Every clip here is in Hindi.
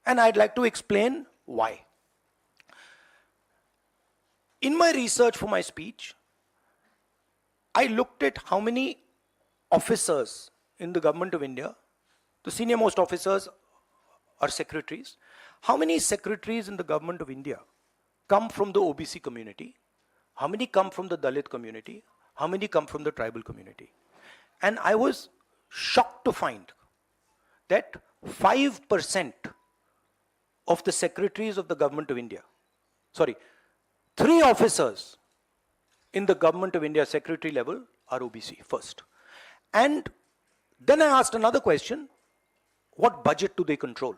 And I'd like to explain why. In my research for my speech, I looked at how many officers in the government of India, the senior most officers are secretaries. How many secretaries in the government of India come from the OBC community? How many come from the Dalit community? How many come from the tribal community? And I was shocked to find that 5% of the secretaries of the government of India, sorry, 3 officers in the government of India secretary level are OBC first. And then I asked another question, what budget do they control?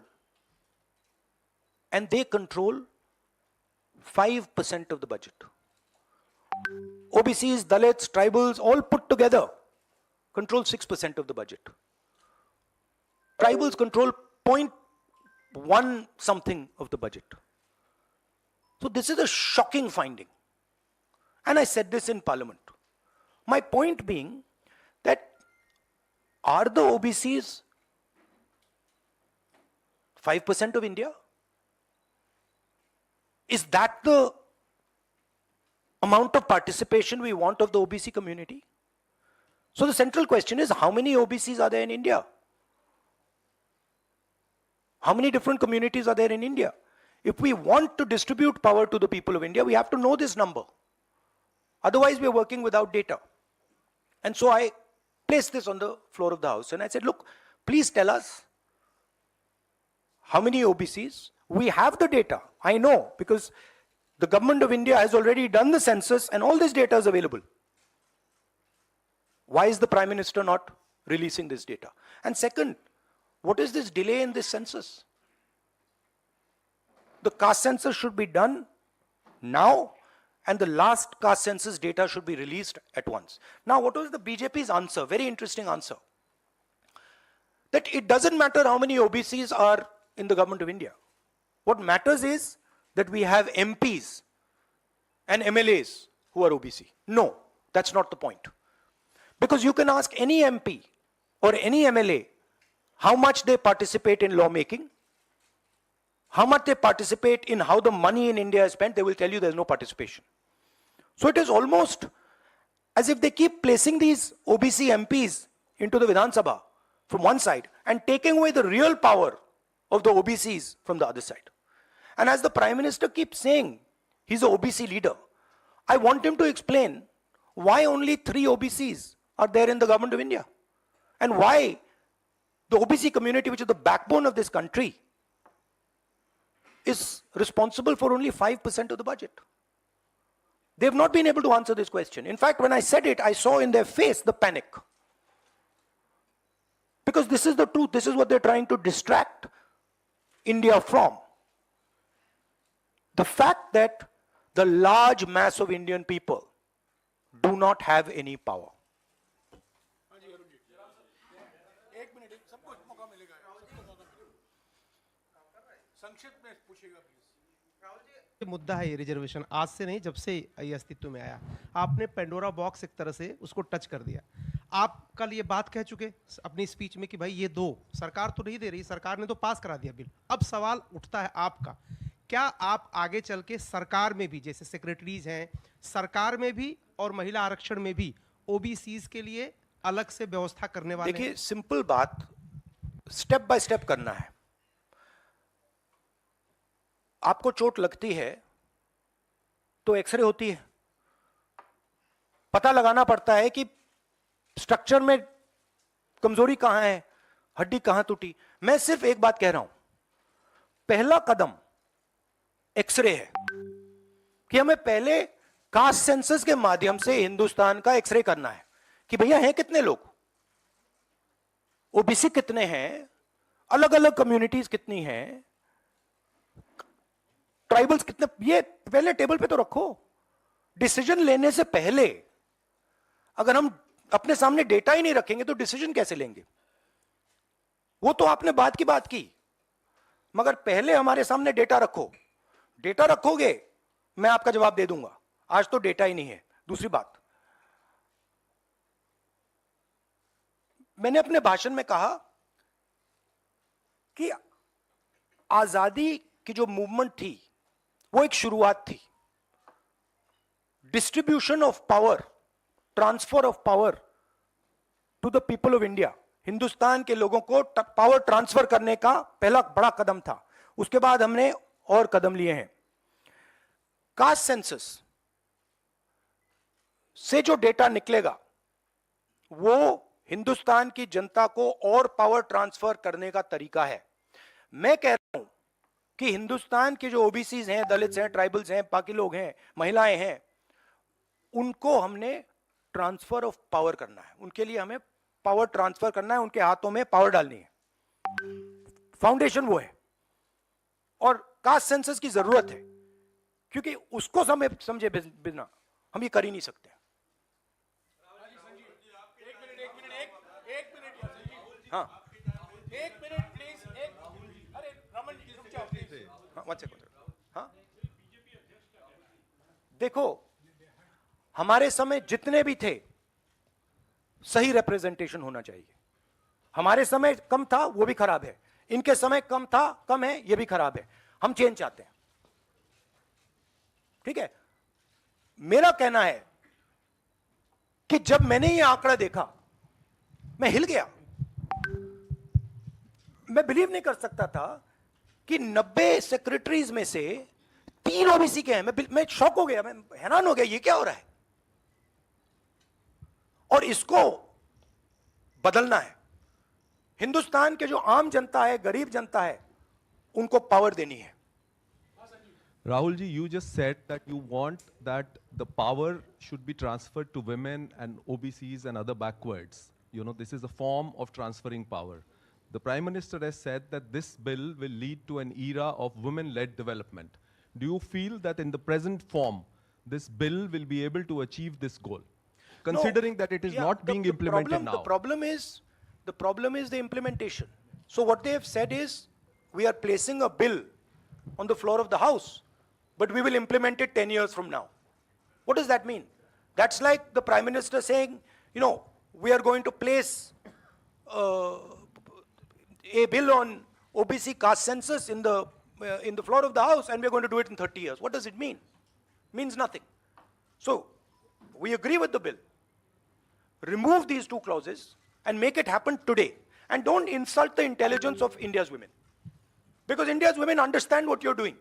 And they control 5% of the budget. OBCs, Dalits, tribals, all put together control 6% of the budget. Tribals control 0.1 something of the budget. So this is a shocking finding. And I said this in Parliament. My point being that are the OBCs 5% of India? Is that the amount of participation we want of the OBC community? So the central question is, how many OBCs are there in India? How many different communities are there in India? If we want to distribute power to the people of India, we have to know this number. Otherwise, we are working without data. And so I placed this on the floor of the House and I said, look, please tell us how many OBCs. We have the data, I know, because the government of India has already done the census and all this data is available. Why is the Prime Minister not releasing this data? And second, what is this delay in this census? The caste census should be done now, and the last caste census data should be released at once. Now, what was the BJP's answer? Very interesting answer. That it doesn't matter how many OBCs are in the government of India. What matters is that we have MPs and MLAs who are OBC. No, that's not the point. Because you can ask any MP or any MLA how much they participate in lawmaking, how much they participate in how the money in India is spent, they will tell you there's no participation. So it is almost as if they keep placing these OBC MPs into the Vidhan Sabha from one side and taking away the real power of the OBCs from the other side. And as the Prime Minister keeps saying, he's an OBC leader, I want him to explain why only 3 OBCs are there in the government of India. And why the OBC community, which is the backbone of this country, is responsible for only 5% of the budget. They've not been able to answer this question. In fact, when I said it, I saw in their face the panic. Because this is the truth, this is what they're trying to distract India from. The fact that the large mass of Indian people do not have any power. मुद्दा है ये रिजर्वेशन, आज से नहीं, जब से ये अस्तित्व में आया आपने पेंडोरा बॉक्स एक तरह से उसको टच कर दिया। आप कल ये बात कह चुके अपनी स्पीच में कि भाई ये 2 सरकार तो नहीं दे रही, सरकार ने तो पास करा दिया बिल। अब सवाल उठता है आपका, क्या आप आगे चल के सरकार में भी, जैसे सेक्रेटरीज हैं, सरकार में भी और महिला आरक्षण में भी ओबीसीज के लिए अलग से व्यवस्था करने वाले? देखिए, सिंपल बात, स्टेप बाय स्टेप करना है। आपको चोट लगती है तो एक्सरे होती है, पता लगाना पड़ता है कि स्ट्रक्चर में कमजोरी कहां है, हड्डी कहां टूटी। मैं सिर्फ एक बात कह रहा हूं, पहला कदम एक्सरे है कि हमें पहले कास्ट सेंसस के माध्यम से हिंदुस्तान का एक्सरे करना है कि भैया हैं कितने लोग, ओबीसी कितने हैं, अलग अलग कम्युनिटीज कितनी हैं, ट्राइबल्स कितने, ये पहले टेबल पे तो रखो। डिसीजन लेने से पहले अगर हम अपने सामने डेटा ही नहीं रखेंगे तो डिसीजन कैसे लेंगे? वो तो आपने बात की बात की, मगर पहले हमारे सामने डेटा रखो। डेटा रखोगे मैं आपका जवाब दे दूंगा, आज तो डेटा ही नहीं है। दूसरी बात, मैंने अपने भाषण में कहा कि आजादी की जो मूवमेंट थी वो एक शुरुआत थी. Distribution of power, transfer of power to the people of India, Hindustan के लोगों को पावर ट्रांसफर करने का पहला बड़ा कदम था. उसके बाद हमने और कदम लिए हैं. कास्ट सेंसस से जो डेटा निकलेगा वो हिंदुस्तान की जनता को और पावर ट्रांसफर करने का तरीका है. मैं कह रहा हूं कि हिंदुस्तान के जो ओबीसीज हैं, दलित्स हैं, ट्राइबल्स हैं, बाकी लोग हैं, महिलाएं हैं, उनको हमने ट्रांसफर ऑफ पावर करना है. उनके लिए हमें पावर ट्रांसफर करना है, उनके हाथों में पावर डालनी है. फाउंडेशन वो है. और कास्ट सेंसस की जरूरत है क्योंकि उसको समझे बिना हम ये कर ही नहीं सकते. हाँ, एक मिनट प्लीज. अरे रमन जी रुक जाओ प्लीज. हाँ, one second. हाँ, देखो, हमारे समय जितने भी थे सही रिप्रेजेंटेशन होना चाहिए. हमारे समय कम था, वो भी खराब है. इनके समय कम था, कम है, ये भी खराब है. हम चेंज चाहते हैं. ठीक है. मेरा कहना है कि जब मैंने ये आंकड़ा देखा मैं हिल गया. मैं बिलीव नहीं कर सकता था कि 90 सेक्रेटरीज में से 3 ओबीसी के हैं. मैं शॉक हो गया, मैं हैरान हो गया, ये क्या हो रहा है. और इसको बदलना है. हिंदुस्तान के जो आम जनता है, गरीब जनता है, उनको पावर देनी है. Rahul ji, you just said that you want that the power should be transferred to women and OBCs and other backwards. You know, this is a form of transferring power. The Prime Minister has said that this bill will lead to an era of women-led development. Do you feel that in the present form, this bill will be able to achieve this goal? Considering No, that it is yeah, not being implemented now. The problem is the implementation. So what they have said is, we are placing a bill on the floor of the House, but we will implement it 10 years from now. What does that mean? That's like the Prime Minister saying, you know, we are going to place a bill on OBC caste census in the floor of the House, and we are going to do it in 30 years. What does it mean? Means nothing. So we agree with the bill. Remove these 2 clauses and make it happen today. And don't insult the intelligence of India's women. Because India's women understand what you're doing.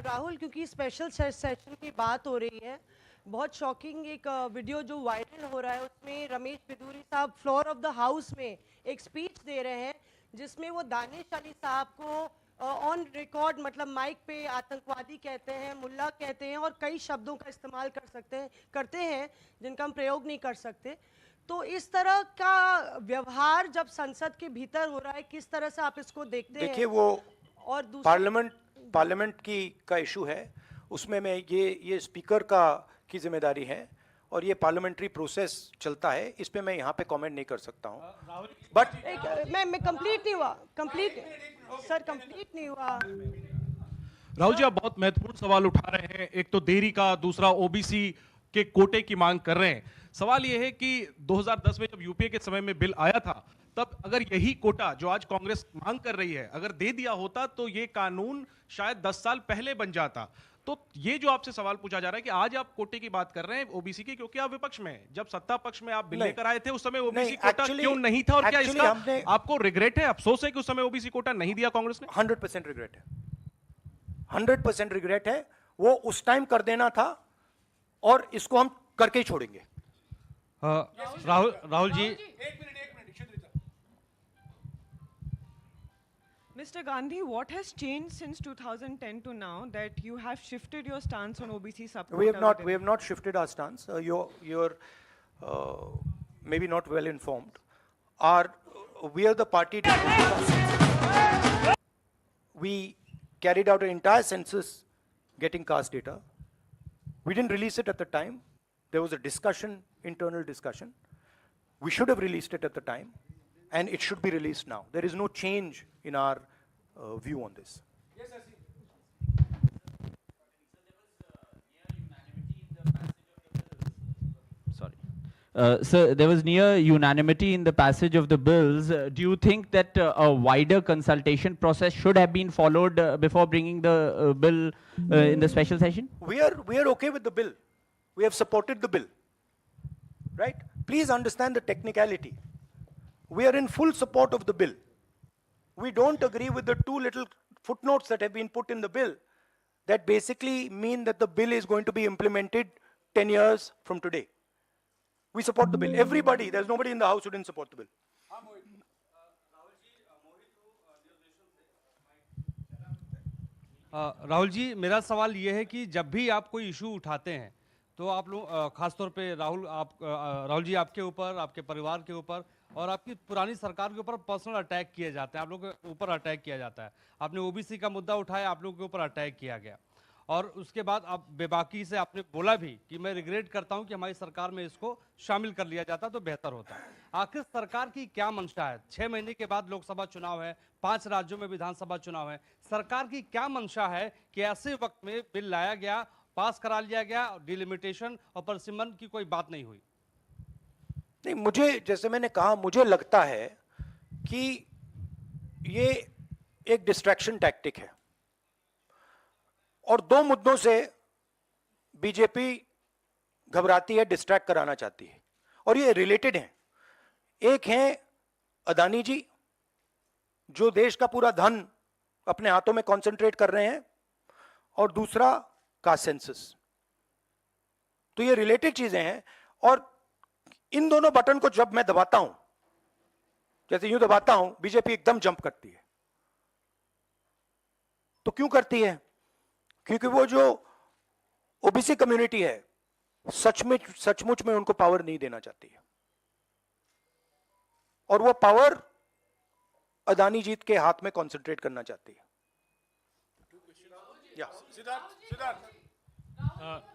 Rahul, क्योंकि स्पेशल सेशन की बात हो रही है, बहुत शॉकिंग एक वीडियो जो वायरल हो रहा है, उसमें रमेश बिदूरी साहब फ्लोर ऑफ द हाउस में एक स्पीच दे रहे हैं जिसमें वो दानिश अली साहब को ऑन रिकॉर्ड, मतलब माइक पे आतंकवादी कहते हैं, मुल्ला कहते हैं और कई शब्दों का इस्तेमाल करते हैं जिनका हम प्रयोग नहीं कर सकते. तो इस तरह का व्यवहार जब संसद के भीतर हो रहा है, किस तरह से आप इसको देखते हैं? देखिए, वो और पार्लियामेंट का इशू है, उसमें मैं ये स्पीकर की जिम्मेदारी है और ये पार्लियामेंट्री प्रोसेस चलता है. इस पे मैं यहाँ पे कमेंट नहीं कर सकता हूँ. बट मैं कंप्लीट नहीं हुआ. कंप्लीट नहीं हुआ. राहुल जी, आप बहुत महत्वपूर्ण सवाल उठा रहे हैं. एक तो देरी का, दूसरा ओबीसी के कोटे की मांग कर रहे हैं. सवाल यह है कि 2010 में जब यूपीए के समय में बिल आया था, तब अगर यही कोटा जो आज कांग्रेस मांग कर रही है अगर दे दिया होता तो ये कानून शायद 10 साल पहले बन जाता. तो ये जो आपसे सवाल पूछा जा रहा है कि आज आप कोटे की बात कर रहे हैं ओबीसी की, क्योंकि आप विपक्ष में हैं. जब सत्ता पक्ष में आप बिल लेकर आए थे उस समय ओबीसी कोटा क्यों नहीं था, और क्या इसका आपको रिग्रेट है, अफसोस है कि उस समय ओबीसी कोटा नहीं दिया कांग्रेस ने? 100% रिग्रेट है. 100% रिग्रेट है. वो उस टाइम कर देना था और इसको हम करके ही छोड़ेंगे. Rahul ji, Mr. Gandhi, what has changed since 2010 to now that you have shifted your stance on OBC subquota? We have not shifted our stance. You're maybe not well informed. We are the party. We carried out an entire census getting caste data. We didn't release it at the time. There was a discussion, internal discussion. We should have released it at the time, and it should be released now. There is no change in our view on this. Sorry. So there was near unanimity in the passage of the bills. Do you think that a wider consultation process should have been followed before bringing the bill in the special session? We are okay with the bill. We have supported the bill. Right? Please understand the technicality. We are in full support of the bill. We don't agree with the two little footnotes that have been put in the bill that basically mean that the bill is going to be implemented 10 years from today. We support the bill. Everybody, there's nobody in the house who didn't support the bill. Rahul ji, मेरा सवाल ये है कि जब भी आप कोई इशू उठाते हैं तो आप लोग खासतौर पे राहुल जी, आपके ऊपर, आपके परिवार के ऊपर और आपकी पुरानी सरकार के ऊपर पर्सनल अटैक किए जाते हैं, आप लोग के ऊपर अटैक किया जाता है। आपने ओबीसी का मुद्दा उठाया, आप लोगों के ऊपर अटैक किया गया और उसके बाद आप बेबाकी से आपने बोला भी कि मैं रिग्रेट करता हूं कि हमारी सरकार में इसको शामिल कर लिया जाता तो बेहतर होता। आखिर सरकार की क्या मंशा है? 6 महीने के बाद लोकसभा चुनाव है, 5 राज्यों में विधानसभा चुनाव है, सरकार की क्या मंशा है कि ऐसे वक्त में बिल लाया गया, पास करा लिया गया, डिलिमिटेशन और परसिमन की कोई बात नहीं हुई? नहीं, मुझे, जैसे मैंने कहा, मुझे लगता है कि ये एक डिस्ट्रैक्शन टैक्टिक है और 2 मुद्दों से बीजेपी घबराती है, डिस्ट्रैक्ट कराना चाहती है और ये रिलेटेड हैं। एक है अदानी जी, जो देश का पूरा धन अपने हाथों में कॉन्सेंट्रेट कर रहे हैं, और दूसरा कास्ट सेंसस। तो ये रिलेटेड चीजें हैं और इन दोनों बटन को जब मैं दबाता हूं, जैसे यूं दबाता हूं, बीजेपी एकदम जंप करती है। तो क्यों करती है? क्योंकि वो जो ओबीसी कम्युनिटी है, सचमुच में उनको पावर नहीं देना चाहती है और वो पावर अदानी जीत के हाथ में कॉन्सेंट्रेट करना चाहती है।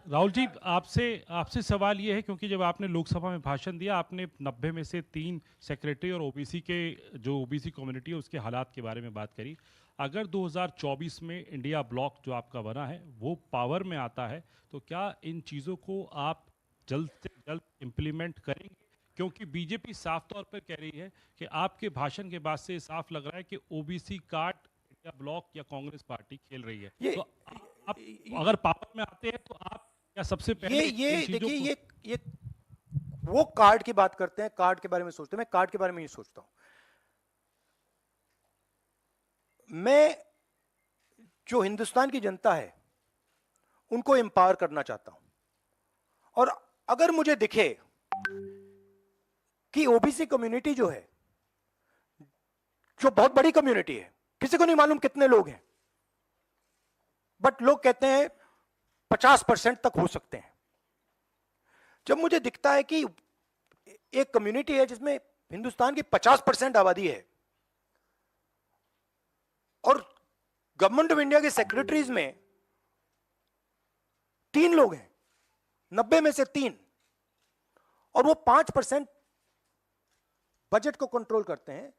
राहुल जी, आपसे सवाल ये है, क्योंकि जब आपने लोकसभा में भाषण दिया, आपने 90 में से 3 सेक्रेटरी और ओबीसी के, जो ओबीसी कम्युनिटी है उसके हालात के बारे में बात करी। अगर 2024 में इंडिया ब्लॉक जो आपका बना है वो पावर में आता है, तो क्या इन चीज़ों को आप जल्द से जल्द इम्प्लीमेंट करेंगे? क्योंकि बीजेपी साफ तौर पर कह रही है कि आपके भाषण के बाद से साफ लग रहा है कि ओबीसी कार्ड इंडिया ब्लॉक या कांग्रेस पार्टी खेल रही है। तो आप अगर पावर में आते हैं तो आप क्या सबसे पहले देखिए, ये वो कार्ड की बात करते हैं, कार्ड के बारे में सोचते हैं। मैं कार्ड के बारे में ही सोचता हूं। मैं जो हिंदुस्तान की जनता है उनको एम्पावर करना चाहता हूं और अगर मुझे दिखे कि ओबीसी कम्युनिटी जो है, जो बहुत बड़ी कम्युनिटी है, किसी को नहीं मालूम कितने लोग हैं, बट लोग कहते हैं 50% तक हो सकते हैं। जब मुझे दिखता है कि एक कम्युनिटी है जिसमें हिंदुस्तान की 50% आबादी है और गवर्नमेंट ऑफ इंडिया के सेक्रेटरीज में 3 लोग हैं, 90 में से 3, और वो 5% बजट को कंट्रोल करते हैं,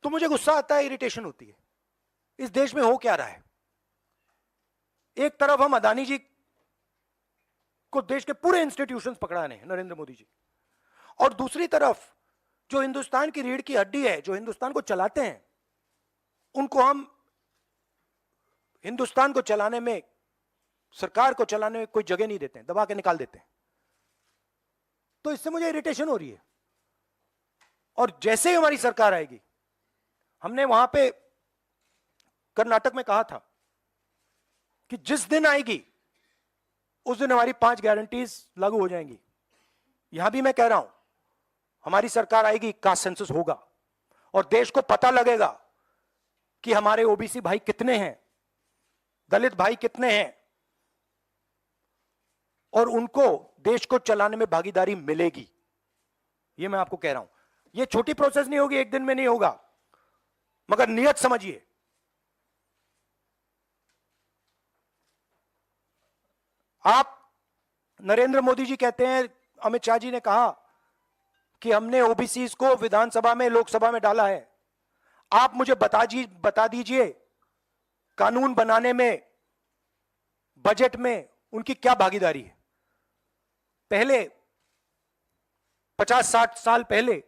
तो मुझे गुस्सा आता है, इरिटेशन होती है। इस देश में हो क्या रहा है? एक तरफ हम अदानी जी को देश के पूरे इंस्टीट्यूशंस पकड़ाने हैं, नरेंद्र मोदी जी, और दूसरी तरफ जो हिंदुस्तान की रीढ़ की हड्डी है, जो हिंदुस्तान को चलाते हैं, उनको हम हिंदुस्तान को चलाने में, सरकार को चलाने में कोई जगह नहीं देते हैं, दबा के निकाल देते हैं। तो इससे मुझे इरिटेशन हो रही है। और जैसे ही हमारी सरकार आएगी, हमने वहां पे कर्नाटक में कहा था कि जिस दिन आएगी उस दिन हमारी 5 गारंटीज लागू हो जाएंगी। यहां भी मैं कह रहा हूं, हमारी सरकार आएगी, कास्ट सेंसस होगा और देश को पता लगेगा कि हमारे ओबीसी भाई कितने हैं, दलित भाई कितने हैं, और उनको देश को चलाने में भागीदारी मिलेगी। ये मैं आपको कह रहा हूं। ये छोटी प्रोसेस नहीं होगी, एक दिन में नहीं होगा, मगर नियत समझिए। आप, नरेंद्र मोदी जी कहते हैं, अमित शाह जी ने कहा कि हमने ओबीसी को विधानसभा में, लोकसभा में डाला है। आप मुझे बता दीजिए कानून बनाने में, बजट में उनकी क्या भागीदारी है। पहले 50-60 साल पहले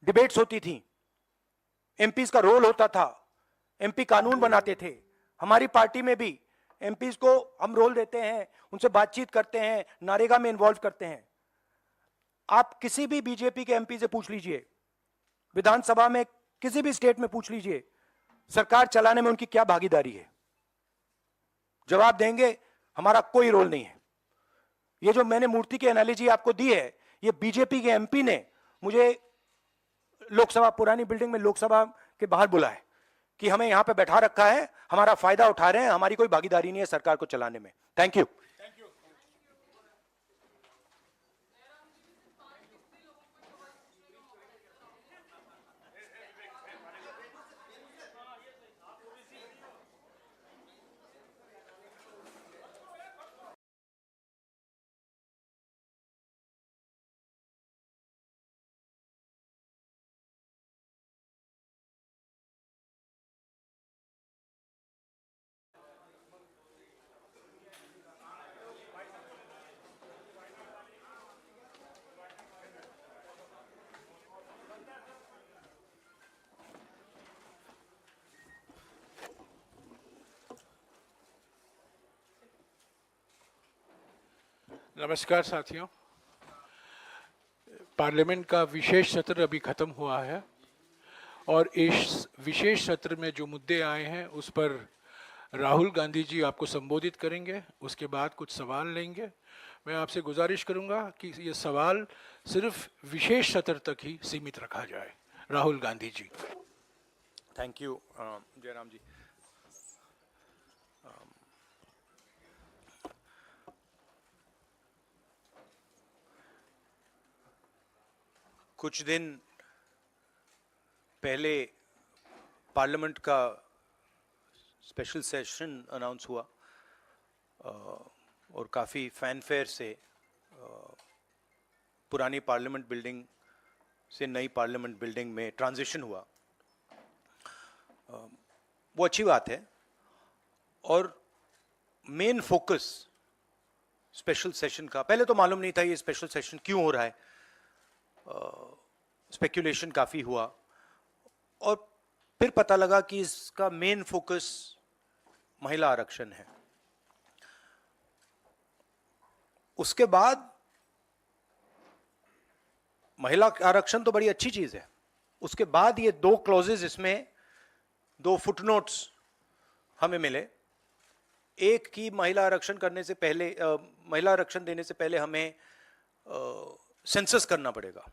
डिबेट्स होती थी, एमपीज का रोल होता था, एमपी कानून बनाते थे। हमारी पार्टी में भी एमपीज को हम रोल देते हैं, उनसे बातचीत करते हैं, नारेगा में इन्वॉल्व करते हैं। आप किसी भी बीजेपी के एमपी से पूछ लीजिए, विधानसभा में किसी भी स्टेट में पूछ लीजिए, सरकार चलाने में उनकी क्या भागीदारी है, जवाब देंगे हमारा कोई रोल नहीं है। ये जो मैंने मूर्ति की एनालॉजी आपको दी है, ये बीजेपी के एमपी ने मुझे लोकसभा, पुरानी बिल्डिंग में लोकसभा के बाहर बुलाया कि हमें यहां पे बैठा रखा है, हमारा फायदा उठा रहे हैं, हमारी कोई भागीदारी नहीं है सरकार को चलाने में। Thank you. नमस्कार साथियों, पार्लियामेंट का विशेष सत्र अभी ख़त्म हुआ है और इस विशेष सत्र में जो मुद्दे आए हैं उस पर राहुल गांधी जी आपको संबोधित करेंगे, उसके बाद कुछ सवाल लेंगे। मैं आपसे गुजारिश करूंगा कि ये सवाल सिर्फ विशेष सत्र तक ही सीमित रखा जाए। राहुल गांधी जी। थैंक यू जयराम जी। कुछ दिन पहले पार्लियामेंट का स्पेशल सेशन अनाउंस हुआ और काफ़ी फैनफेयर से पुरानी पार्लियामेंट बिल्डिंग से नई पार्लियामेंट बिल्डिंग में ट्रांजिशन हुआ। वो अच्छी बात है और मेन फोकस स्पेशल सेशन का, पहले तो मालूम नहीं था ये स्पेशल सेशन क्यों हो रहा है, स्पेक्यूलेशन काफ़ी हुआ और फिर पता लगा कि इसका मेन फोकस महिला आरक्षण है। उसके बाद महिला आरक्षण तो बड़ी अच्छी चीज़ है, उसके बाद ये दो क्लॉजेज, इसमें दो फुटनोट्स हमें मिले। एक की महिला आरक्षण करने से पहले, महिला आरक्षण देने से पहले हमें सेंसस करना पड़ेगा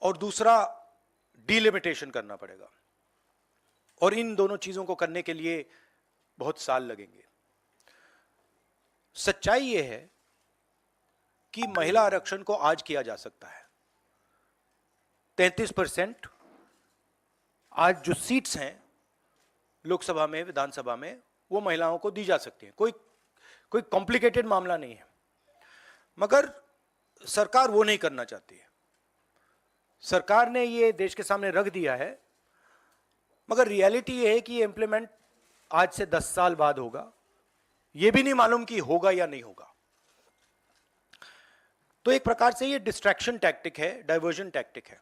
और दूसरा डिलिमिटेशन करना पड़ेगा, और इन दोनों चीजों को करने के लिए बहुत साल लगेंगे। सच्चाई यह है कि महिला आरक्षण को आज किया जा सकता है। 33% आज जो सीट्स हैं लोकसभा में, विधानसभा में, वो महिलाओं को दी जा सकती हैं। कोई कॉम्प्लिकेटेड मामला नहीं है, मगर सरकार वो नहीं करना चाहती है। सरकार ने ये देश के सामने रख दिया है, मगर रियलिटी ये है कि ये इंप्लीमेंट आज से 10 साल बाद होगा। ये भी नहीं मालूम कि होगा या नहीं होगा। तो एक प्रकार से ये डिस्ट्रैक्शन टैक्टिक है, डाइवर्जन टैक्टिक है।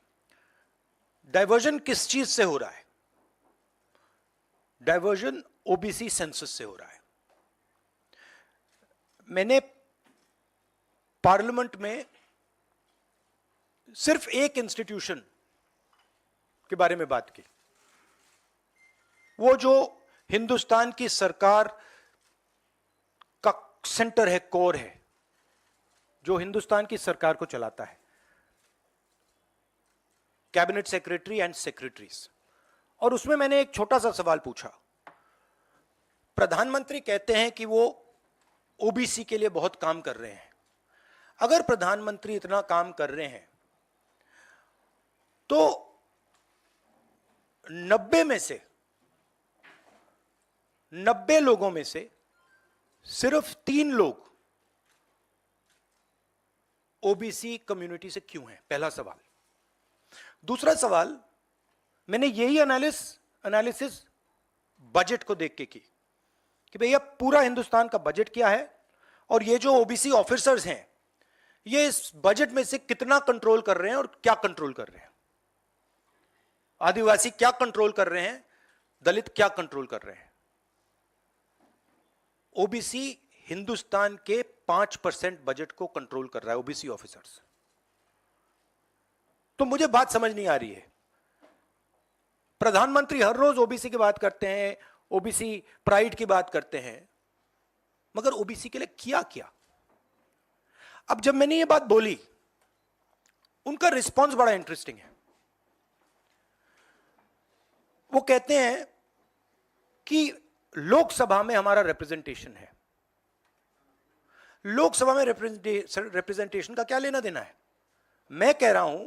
डाइवर्जन किस चीज से हो रहा है? डाइवर्जन ओबीसी सेंसस से हो रहा है। मैंने पार्लियामेंट में सिर्फ एक इंस्टीट्यूशन के बारे में बात की, वो जो हिंदुस्तान की सरकार का सेंटर है, कोर है, जो हिंदुस्तान की सरकार को चलाता है, कैबिनेट सेक्रेटरी एंड सेक्रेटरीज। और उसमें मैंने एक छोटा सा सवाल पूछा। प्रधानमंत्री कहते हैं कि वो ओबीसी के लिए बहुत काम कर रहे हैं। अगर प्रधानमंत्री इतना काम कर रहे हैं तो 90 लोगों में से सिर्फ 3 लोग ओबीसी कम्युनिटी से क्यों हैं? पहला सवाल। दूसरा सवाल, मैंने यही एनालिसिस बजट को देख के की कि भैया पूरा हिंदुस्तान का बजट क्या है और ये जो ओबीसी ऑफिसर्स हैं ये इस बजट में से कितना कंट्रोल कर रहे हैं और क्या कंट्रोल कर रहे हैं। आदिवासी क्या कंट्रोल कर रहे हैं, दलित क्या कंट्रोल कर रहे हैं। ओबीसी हिंदुस्तान के 5% बजट को कंट्रोल कर रहा है, ओबीसी ऑफिसर्स। तो मुझे बात समझ नहीं आ रही है, प्रधानमंत्री हर रोज ओबीसी की बात करते हैं, ओबीसी प्राइड की बात करते हैं, मगर ओबीसी के लिए किया क्या। अब जब मैंने ये बात बोली, उनका रिस्पॉन्स बड़ा इंटरेस्टिंग है। वो कहते हैं कि लोकसभा में हमारा रिप्रेजेंटेशन है, लोकसभा में रिप्रेजेंटेशन का क्या लेना देना है। मैं कह रहा हूं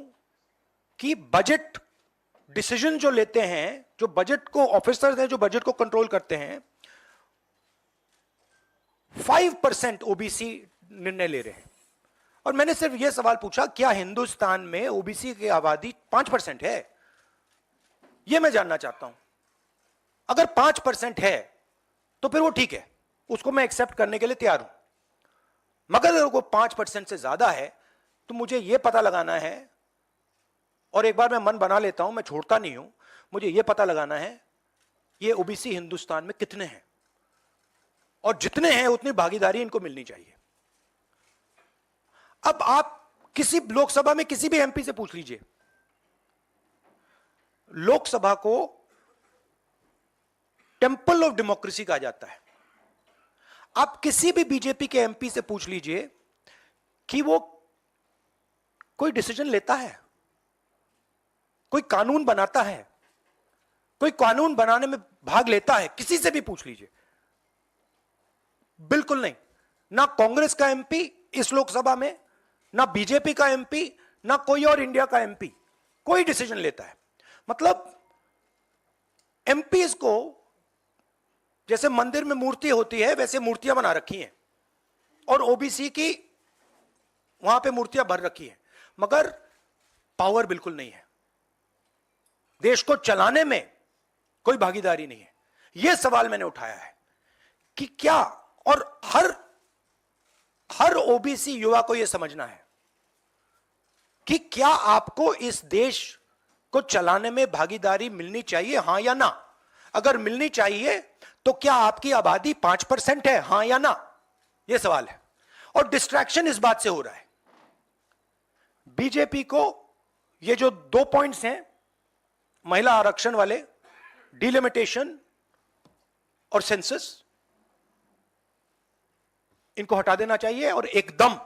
कि बजट डिसीजन जो लेते हैं, जो बजट को ऑफिसर्स हैं, जो बजट को कंट्रोल करते हैं, 5% ओबीसी निर्णय ले रहे हैं। और मैंने सिर्फ यह सवाल पूछा, क्या हिंदुस्तान में ओबीसी की आबादी 5% है, यह मैं जानना चाहता हूं। अगर 5% है तो फिर वो ठीक है, उसको मैं एक्सेप्ट करने के लिए तैयार हूं। मगर अगर वो 5% से ज्यादा है तो मुझे यह पता लगाना है, और एक बार मैं मन बना लेता हूं, मैं छोड़ता नहीं हूं, मुझे यह पता लगाना है ये ओबीसी हिंदुस्तान में कितने हैं, और जितने हैं उतनी भागीदारी इनको मिलनी चाहिए। अब आप किसी लोकसभा में किसी भी एमपी से पूछ लीजिए, लोकसभा को टेंपल ऑफ डेमोक्रेसी कहा जाता है। आप किसी भी बीजेपी के एमपी से पूछ लीजिए कि वो कोई डिसीजन लेता है, कोई कानून बनाता है, कोई कानून बनाने में भाग लेता है, किसी से भी पूछ लीजिए, बिल्कुल नहीं। ना कांग्रेस का एमपी इस लोकसभा में, ना बीजेपी का एमपी, ना कोई और इंडिया का एमपी कोई डिसीजन लेता है। मतलब एमपीज को जैसे मंदिर में मूर्ति होती है वैसे मूर्तियां बना रखी हैं, और ओबीसी की वहां पे मूर्तियां भर रखी हैं, मगर पावर बिल्कुल नहीं है, देश को चलाने में कोई भागीदारी नहीं है। यह सवाल मैंने उठाया है कि क्या, और हर ओबीसी युवा को यह समझना है कि क्या आपको इस देश को चलाने में भागीदारी मिलनी चाहिए, हां या ना। अगर मिलनी चाहिए तो क्या आपकी आबादी 5% है, हां या ना, यह सवाल है। और डिस्ट्रैक्शन इस बात से हो रहा है, बीजेपी को ये जो 2 पॉइंट्स हैं, महिला आरक्षण वाले, डिलिमिटेशन और सेंसस, इनको हटा देना चाहिए और एकदम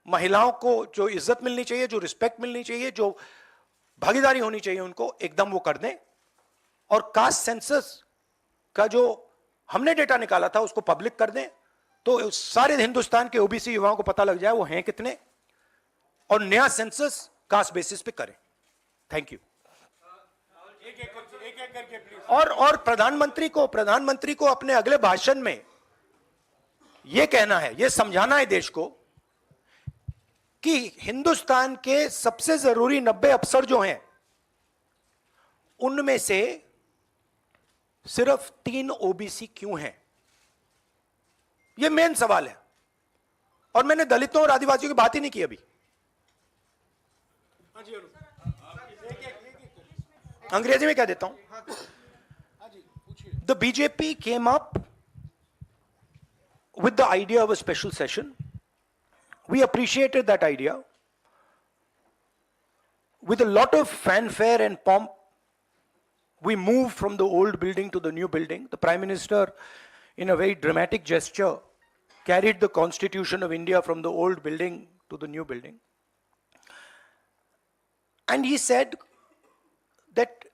महिलाओं को जो इज्जत मिलनी चाहिए, जो रिस्पेक्ट मिलनी चाहिए, जो भागीदारी होनी चाहिए, उनको एकदम वो कर दें। और कास्ट सेंसस का जो हमने डेटा निकाला था उसको पब्लिक कर दें, तो सारे हिंदुस्तान के ओबीसी युवाओं को पता लग जाए वो हैं कितने, और नया सेंसस कास्ट बेसिस पे करें। Thank you. और प्रधानमंत्री को अपने अगले भाषण में यह कहना है, यह समझाना है देश को कि हिंदुस्तान के सबसे जरूरी 90 अफसर जो हैं उनमें से सिर्फ 3 ओबीसी क्यों हैं। यह मेन सवाल है, और मैंने दलितों और आदिवासियों की बात ही नहीं की अभी। अंग्रेजी में कह देता हूं। The BJP came up with the idea of a special session. We appreciated that idea. With a lot of fanfare and pomp, we moved from the old building to the new building. The Prime Minister, in a very dramatic gesture, carried the Constitution of India from the old building to the new building. And he said that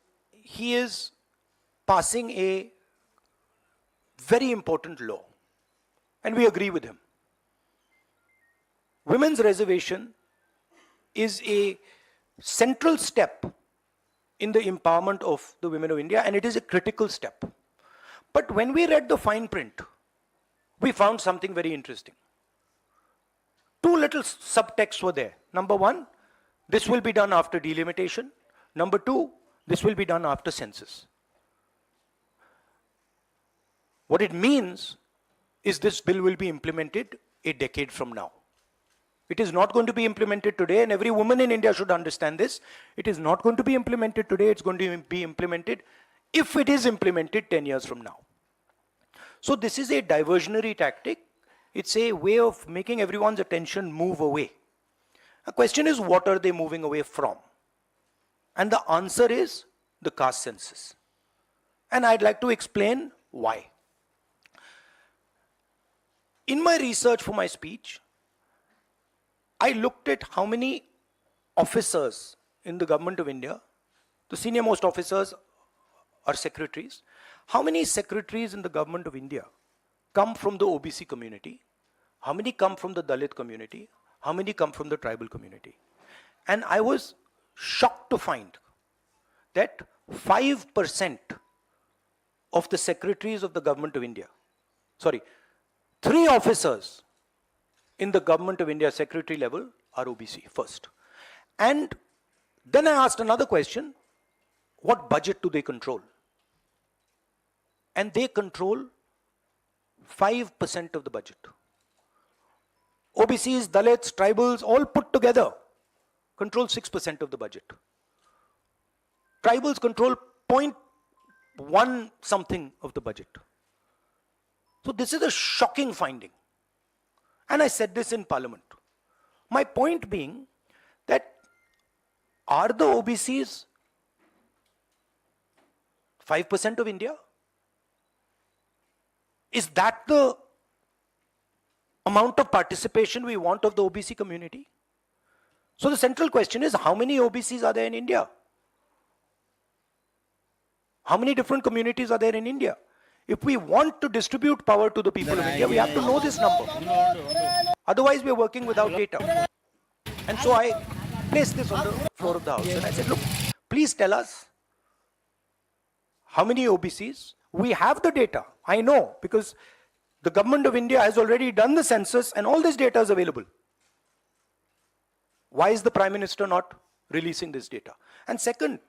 he is passing a very important law. And we agree with him. Women's reservation is a central step in the empowerment of the women of India, and it is a critical step. But when we read the fine print, we found something very interesting. 2 little subtexts were there. Number 1, this will be done after delimitation. Number 2, this will be done after census. What it means is this bill will be implemented a decade from now. It is not going to be implemented today, and every woman in India should understand this. It is not going to be implemented today, it's going to be implemented if it is implemented 10 years from now. So this is a diversionary tactic. It's a way of making everyone's attention move away. The question is, what are they moving away from? And the answer is the caste census. And I'd like to explain why. In my research for my speech, I looked at how many officers in the government of India, the senior most officers are secretaries. How many secretaries in the government of India come from the OBC community? How many come from the Dalit community? How many come from the tribal community? And I was shocked to find that 5% of the secretaries of the government of India, 3 officers in the government of India secretary level are OBC first. And then I asked another question, what budget do they control? And they control 5% of the budget. OBCs, Dalits, tribals, all put together control 6% of the budget. Tribals control 0.1 something of the budget. So this is a shocking finding. And I said this in Parliament. My point being that are the OBCs 5% of India? Is that the amount of participation we want of the OBC community? So the central question is, how many OBCs are there in India? How many different communities are there in India? If we want to distribute power to the people of India, we have to know this number. Otherwise, we are working without data. And so I placed this on the floor of the House and I said, look, please tell us how many OBCs. We have the data. I know, because the government of India has already done the census and all this data is available. Why is the Prime Minister not releasing this data? And second,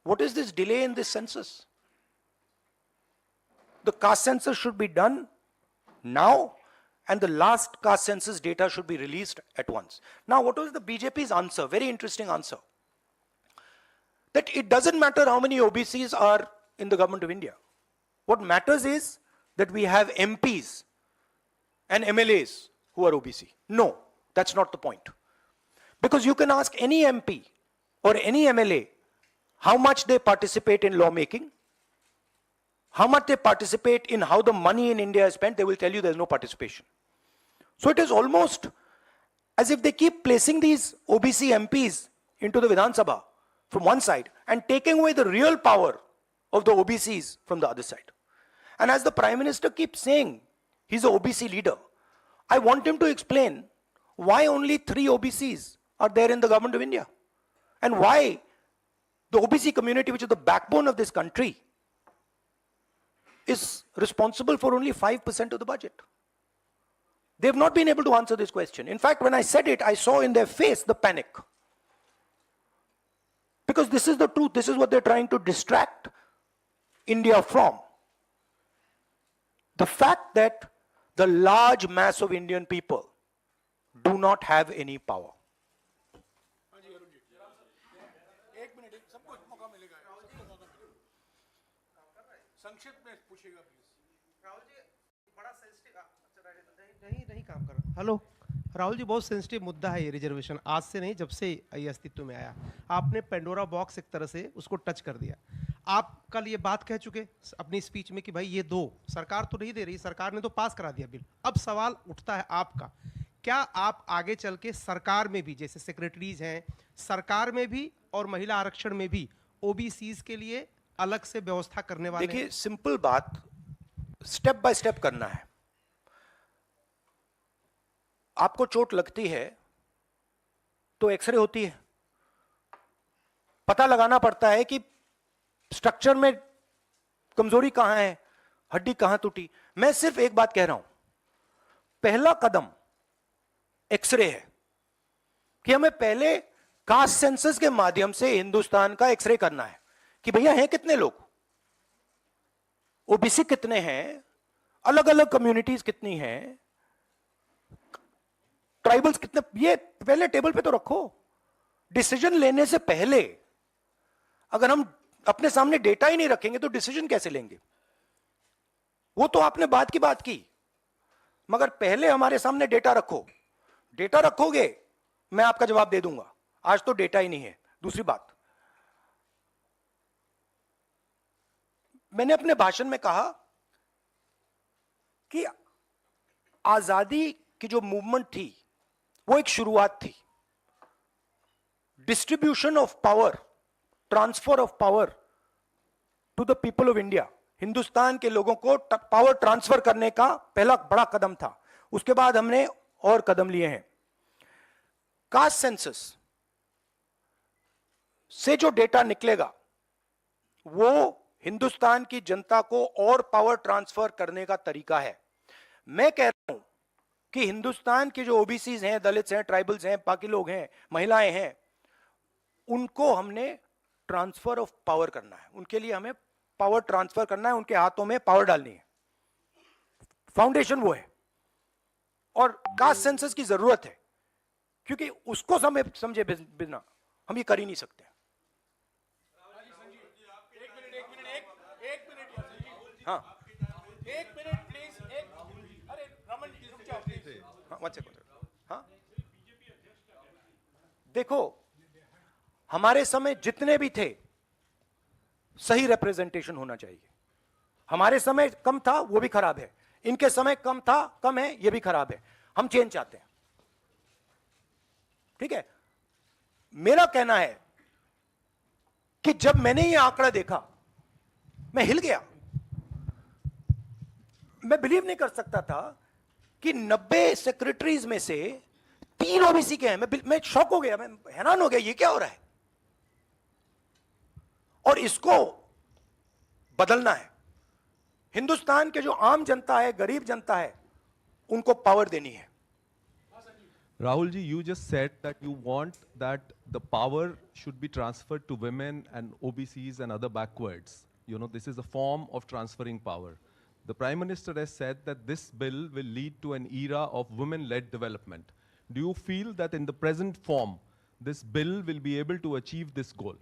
what is this delay in this census? The caste census should be done now, and the last caste census data should be released at once. Now, what was the BJP's answer? Very interesting answer. That it doesn't matter how many OBCs are in the government of India. What matters is that we have MPs and MLAs who are OBC. No, that's not the point. Because you can ask any MP or any MLA how much they participate in lawmaking, how much they participate in how the money in India is spent, they will tell you there's no participation. So it is almost as if they keep placing these OBC MPs into the Vidhan Sabha from one side and taking away the real power of the OBCs from the other side. And as the Prime Minister keeps saying, he's an OBC leader, I want him to explain why only 3 OBCs are there in the government of India. And why the OBC community, which is the backbone of this country, is responsible for only 5% of the budget. They've not been able to answer this question. In fact, when I said it, I saw in their face the panic. Because this is the truth, this is what they're trying to distract India from. The fact that the large mass of Indian people do not have any power. नहीं काम कर रहा। हेलो राहुल जी, बहुत सेंसिटिव मुद्दा है ये रिजर्वेशन। आज से नहीं, जब से ये अस्तित्व में आया, आपने पेंडोरा बॉक्स एक तरह से उसको टच कर दिया। आप कल ये बात कह चुके अपनी स्पीच में कि भाई ये दो, सरकार तो नहीं दे रही, सरकार ने तो पास करा दिया बिल। अब सवाल उठता है आपका, क्या आप आगे चल के सरकार में भी, जैसे सेक्रेटरीज हैं, सरकार में भी और महिला आरक्षण में भी ओबीसीज के लिए अलग से व्यवस्था करने वाले? देखिए, सिंपल बात, स्टेप बाय स्टेप करना है। आपको चोट लगती है तो एक्सरे होती है, पता लगाना पड़ता है कि स्ट्रक्चर में कमजोरी कहां है, हड्डी कहां टूटी। मैं सिर्फ एक बात कह रहा हूं, पहला कदम एक्सरे है कि हमें पहले कास्ट सेंसस के माध्यम से हिंदुस्तान का एक्सरे करना है कि भैया हैं कितने लोग, ओबीसी कितने हैं, अलग अलग कम्युनिटीज कितनी हैं, ट्राइबल्स कितने, ये पहले टेबल पे तो रखो। डिसीजन लेने से पहले अगर हम अपने सामने डेटा ही नहीं रखेंगे तो डिसीजन कैसे लेंगे? वो तो आपने बात की बात की, मगर पहले हमारे सामने डेटा रखो। डेटा रखोगे मैं आपका जवाब दे दूंगा। आज तो डेटा ही नहीं है। दूसरी बात, मैंने अपने भाषण में कहा कि आजादी की जो मूवमेंट थी वो एक शुरुआत थी। Distribution of power, transfer of power to the people of India, Hindustan के लोगों को पावर ट्रांसफर करने का पहला बड़ा कदम था। उसके बाद हमने और कदम लिए हैं। कास्ट सेंसस से जो डेटा निकलेगा वो हिंदुस्तान की जनता को और पावर ट्रांसफर करने का तरीका है। मैं कह रहा हूं कि हिंदुस्तान के जो ओबीसीज हैं, दलित्स हैं, ट्राइबल्स हैं, बाकी लोग हैं, महिलाएं हैं, उनको हमने ट्रांसफर ऑफ पावर करना है। उनके लिए हमें पावर ट्रांसफर करना है, उनके हाथों में पावर डालनी है। फाउंडेशन वो है, और कास्ट सेंसस की जरूरत है, क्योंकि उसको समझे बिना हम ये कर ही नहीं सकते। हाँ, एक मिनट प्लीज। अरे रमन जी रुक जाओ प्लीज। हाँ, वन सेकंड। हाँ, देखो, हमारे समय जितने भी थे सही रिप्रेजेंटेशन होना चाहिए। हमारे समय कम था, वो भी खराब है। इनके समय कम था, कम है, ये भी खराब है। हम चेंज चाहते हैं, ठीक है। मेरा कहना है कि जब मैंने ये आंकड़ा देखा मैं हिल गया। मैं बिलीव नहीं कर सकता था कि 90 सेक्रेटरीज में से 3 ओबीसी के हैं। मैं शॉक हो गया, मैं हैरान हो गया, ये क्या हो रहा है? और इसको बदलना है। हिंदुस्तान के जो आम जनता है, गरीब जनता है, उनको पावर देनी है। Rahul ji, you just said that you want that the power should be transferred to women and OBCs and other backwards. You know, this is a form of transferring power. The Prime Minister has said that this bill will lead to an era of women-led development. Do you feel that in the present form, this bill will be able to achieve this goal?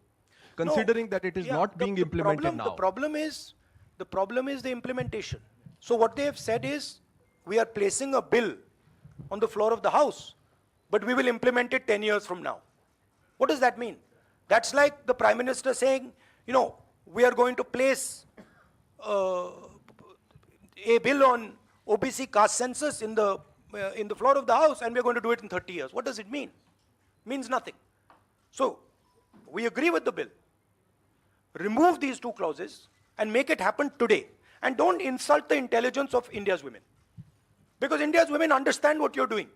Considering that it is Yeah, not being implemented now. The problem is the implementation. So what they have said is, we are placing a bill on the floor of the House, but we will implement it 10 years from now. What does that mean? That's like the Prime Minister saying, you know, we are going to place a bill on OBC caste census in the floor of the House, and we are going to do it in 30 years. What does it mean? Means nothing. So we agree with the bill. Remove these 2 clauses and make it happen today. And don't insult the intelligence of India's women, because India's women understand what you're doing.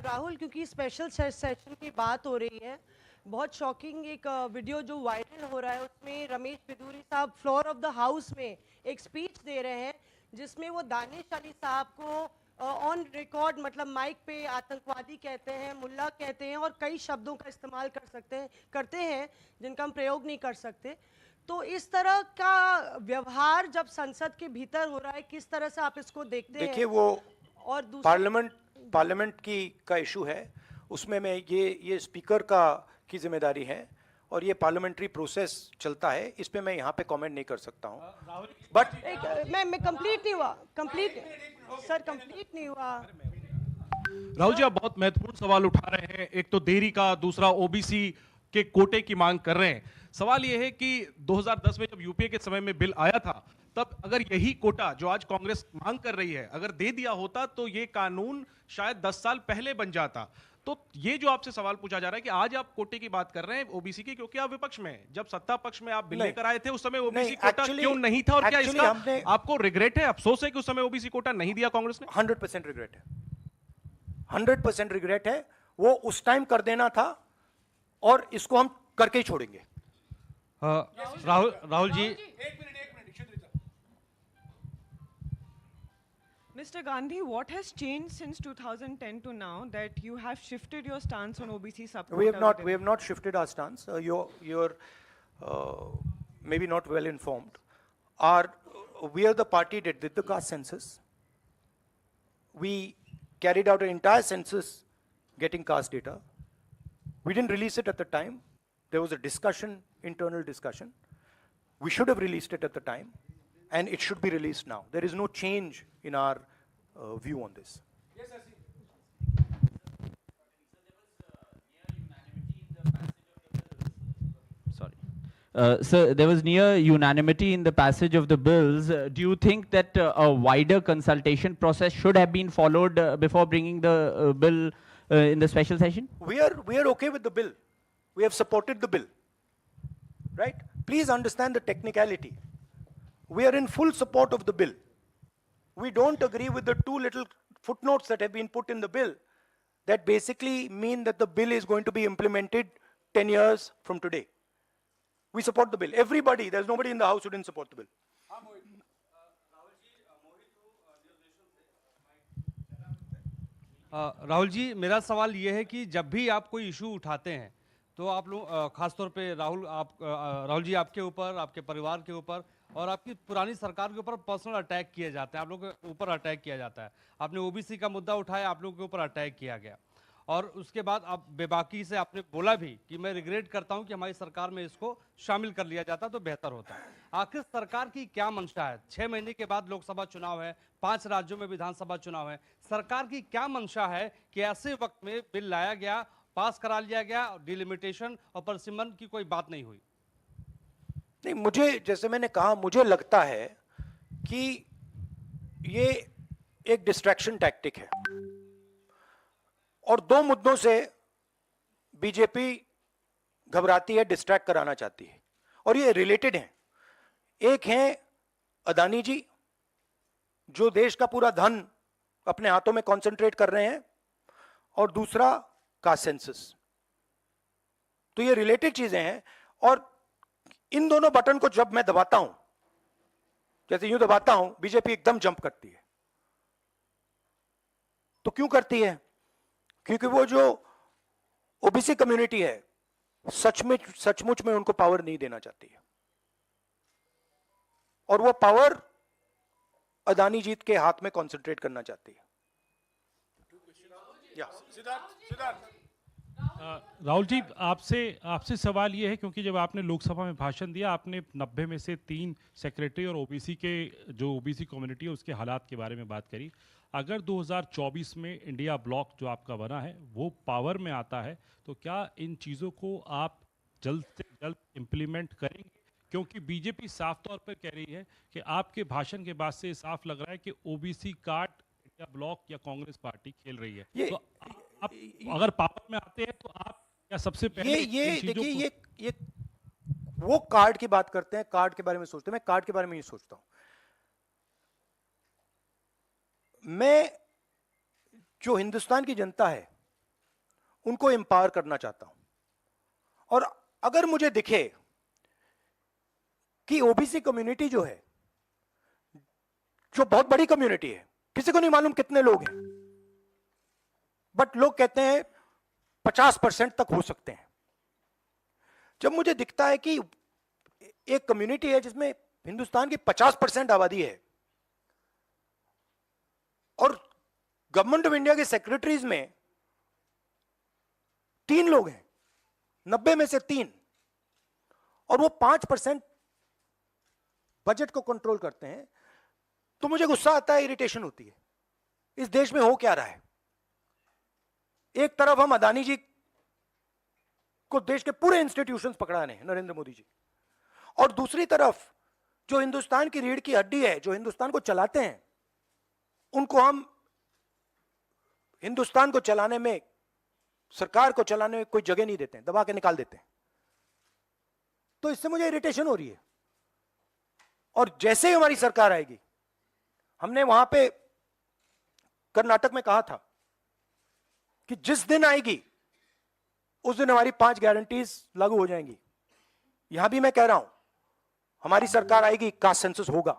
Rahul, क्योंकि स्पेशल सेशन की बात हो रही है, बहुत शॉकिंग एक वीडियो जो वायरल हो रहा है, उसमें रमेश बिदूरी साहब फ्लोर ऑफ द हाउस में एक स्पीच दे रहे हैं, जिसमें वो दानिश अली साहब को ऑन रिकॉर्ड, मतलब माइक पे आतंकवादी कहते हैं, मुल्ला कहते हैं, और कई शब्दों का इस्तेमाल करते हैं जिनका हम प्रयोग नहीं कर सकते। तो इस तरह का व्यवहार जब संसद के भीतर हो रहा है, किस तरह से आप इसको देखते हैं? देखिए, वो और पार्लियामेंट का इशू है, उसमें मैं ये स्पीकर की जिम्मेदारी है, और ये पार्लियामेंट्री प्रोसेस चलता है, इस पे मैं यहाँ पे कमेंट नहीं कर सकता हूँ। बट मैं कंप्लीट नहीं हुआ, कंप्लीट नहीं हुआ। राहुल जी, आप बहुत महत्वपूर्ण सवाल उठा रहे हैं। एक तो देरी का, दूसरा ओबीसी के कोटे की मांग कर रहे हैं। सवाल यह है कि 2010 में जब यूपीए के समय में बिल आया था, तब अगर यही कोटा जो आज कांग्रेस मांग कर रही है अगर दे दिया होता तो ये कानून शायद 10 साल पहले बन जाता। तो ये जो आपसे सवाल पूछा जा रहा है कि आज आप कोटे की बात कर रहे हैं ओबीसी की, क्योंकि आप विपक्ष में हैं। जब सत्ता पक्ष में आप बिल लेकर आए थे उस समय ओबीसी कोटा क्यों नहीं था, और क्या इसका आपको रिग्रेट है, अफसोस है कि उस समय ओबीसी कोटा नहीं दिया कांग्रेस ने? 100% रिग्रेट है, 100% रिग्रेट है। वो उस टाइम कर देना था, और इसको हम करके ही छोड़ेंगे। Rahul ji, Mr. Gandhi, what has changed since 2010 to now that you have shifted your stance on OBC subquota? We have not shifted our stance. You're maybe not well informed. Our we are the party that did the caste census. We carried out an entire census getting caste data. We didn't release it at the time. There was a discussion, internal discussion. We should have released it at the time, and it should be released now. There is no change in our view on this. So there was near unanimity in the passage of the bills. Do you think that a wider consultation process should have been followed before bringing the bill in the special session? We are okay with the bill. We have supported the bill. Right? Please understand the technicality. We are in full support of the bill. We don't agree with the two little footnotes that have been put in the bill that basically mean that the bill is going to be implemented 10 years from today. We support the bill. Everybody, there's nobody in the house who didn't support the bill. Rahul ji, मेरा सवाल ये है कि जब भी आप कोई इशू उठाते हैं तो आप लोग खासतौर पे राहुल जी आपके ऊपर, आपके परिवार के ऊपर और आपकी पुरानी सरकार के ऊपर पर्सनल अटैक किए जाते हैं, आप लोगों के ऊपर अटैक किया जाता है। आपने ओबीसी का मुद्दा उठाया, आप लोगों के ऊपर अटैक किया गया और उसके बाद आप बेबाकी से आपने बोला भी कि मैं रिग्रेट करता हूं कि हमारी सरकार में इसको शामिल कर लिया जाता तो बेहतर होता। आखिर सरकार की क्या मंशा है? 6 महीने के बाद लोकसभा चुनाव है, 5 राज्यों में विधानसभा चुनाव है, सरकार की क्या मंशा है कि ऐसे वक्त में बिल लाया गया, पास करा लिया गया, डिलिमिटेशन और परसिमन की कोई बात नहीं हुई? नहीं, मुझे, जैसे मैंने कहा, मुझे लगता है कि ये एक डिस्ट्रैक्शन टैक्टिक है और 2 मुद्दों से बीजेपी घबराती है, डिस्ट्रैक्ट कराना चाहती है और ये रिलेटेड हैं। एक है अदानी जी, जो देश का पूरा धन अपने हाथों में कॉन्सेंट्रेट कर रहे हैं, और दूसरा कास्ट सेंसस। तो ये रिलेटेड चीजें हैं और इन दोनों बटन को जब मैं दबाता हूं, जैसे यूं दबाता हूं, बीजेपी एकदम जंप करती है। तो क्यों करती है? क्योंकि वो जो ओबीसी कम्युनिटी है, सचमुच में उनको पावर नहीं देना चाहती है और वो पावर अदानी जी के हाथ में कॉन्सेंट्रेट करना चाहती है। राहुल जी, आपसे सवाल ये है, क्योंकि जब आपने लोकसभा में भाषण दिया, आपने 90 में से 3 सेक्रेटरी और ओबीसी के जो ओबीसी कम्युनिटी है उसके हालात के बारे में बात करी। अगर 2024 में इंडिया ब्लॉक जो आपका बना है वो पावर में आता है, तो क्या इन चीज़ों को आप जल्द से जल्द इम्प्लीमेंट करेंगे? क्योंकि बीजेपी साफ तौर पर कह रही है कि आपके भाषण के बाद से साफ लग रहा है कि ओबीसी कार्ड इंडिया ब्लॉक या कांग्रेस पार्टी खेल रही है। तो आप अगर पावर में आते हैं तो आप क्या सबसे पहले देखिए, ये वो कार्ड की बात करते हैं, कार्ड के बारे में सोचते हैं। मैं कार्ड के बारे में नहीं सोचता हूं। मैं जो हिंदुस्तान की जनता है उनको एम्पावर करना चाहता हूं और अगर मुझे दिखे कि ओबीसी कम्युनिटी जो है, जो बहुत बड़ी कम्युनिटी है, किसी को नहीं मालूम कितने लोग हैं, बट लोग कहते हैं 50% तक हो सकते हैं। जब मुझे दिखता है कि एक कम्युनिटी है जिसमें हिंदुस्तान की 50% आबादी है और गवर्नमेंट ऑफ इंडिया के सेक्रेटरीज में 3 लोग हैं, 90 में से 3, और वो 5% बजट को कंट्रोल करते हैं, तो मुझे गुस्सा आता है, इरिटेशन होती है। इस देश में हो क्या रहा है? एक तरफ हम अदानी जी को देश के पूरे इंस्टीट्यूशंस पकड़ा रहे हैं, नरेंद्र मोदी जी, और दूसरी तरफ जो हिंदुस्तान की रीढ़ की हड्डी है, जो हिंदुस्तान को चलाते हैं, उनको हम हिंदुस्तान को चलाने में, सरकार को चलाने में कोई जगह नहीं देते हैं, दबा के निकाल देते हैं। तो इससे मुझे इरिटेशन हो रही है और जैसे ही हमारी सरकार आएगी, हमने वहां पे कर्नाटक में कहा था कि जिस दिन आएगी उस दिन हमारी 5 गारंटीज लागू हो जाएंगी। यहां भी मैं कह रहा हूं, हमारी सरकार आएगी, कास्ट सेंसस होगा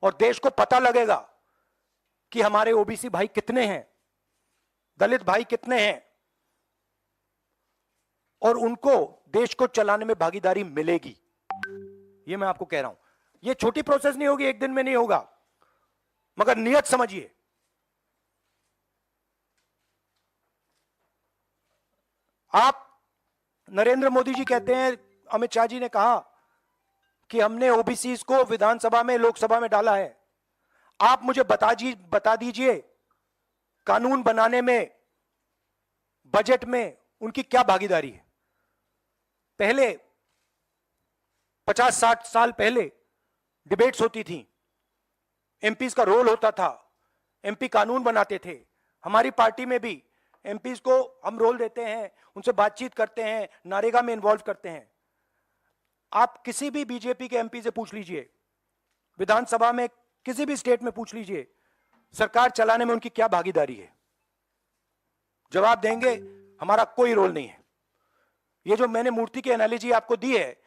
और देश को पता लगेगा कि हमारे ओबीसी भाई कितने हैं, दलित भाई कितने हैं, और उनको देश को चलाने में भागीदारी मिलेगी। ये मैं आपको कह रहा हूं। ये छोटी प्रोसेस नहीं होगी, एक दिन में नहीं होगा, मगर नियत समझिए। आप, नरेंद्र मोदी जी कहते हैं, अमित शाह जी ने कहा कि हमने ओबीसी को विधानसभा में, लोकसभा में डाला है। आप मुझे बता दीजिए कानून बनाने में, बजट में उनकी क्या भागीदारी है। पहले 50-60 साल पहले डिबेट्स होती थी, एमपीज का रोल होता था, एमपी कानून बनाते थे। हमारी पार्टी में भी एमपीज को हम रोल देते हैं, उनसे बातचीत करते हैं, नारेगा में इन्वॉल्व करते हैं। आप किसी भी बीजेपी के एमपी से पूछ लीजिए, विधानसभा में किसी भी स्टेट में पूछ लीजिए, सरकार चलाने में उनकी क्या भागीदारी है। जवाब देंगे हमारा कोई रोल नहीं है। ये जो मैंने मूर्ति की एनालॉजी आपको दी है,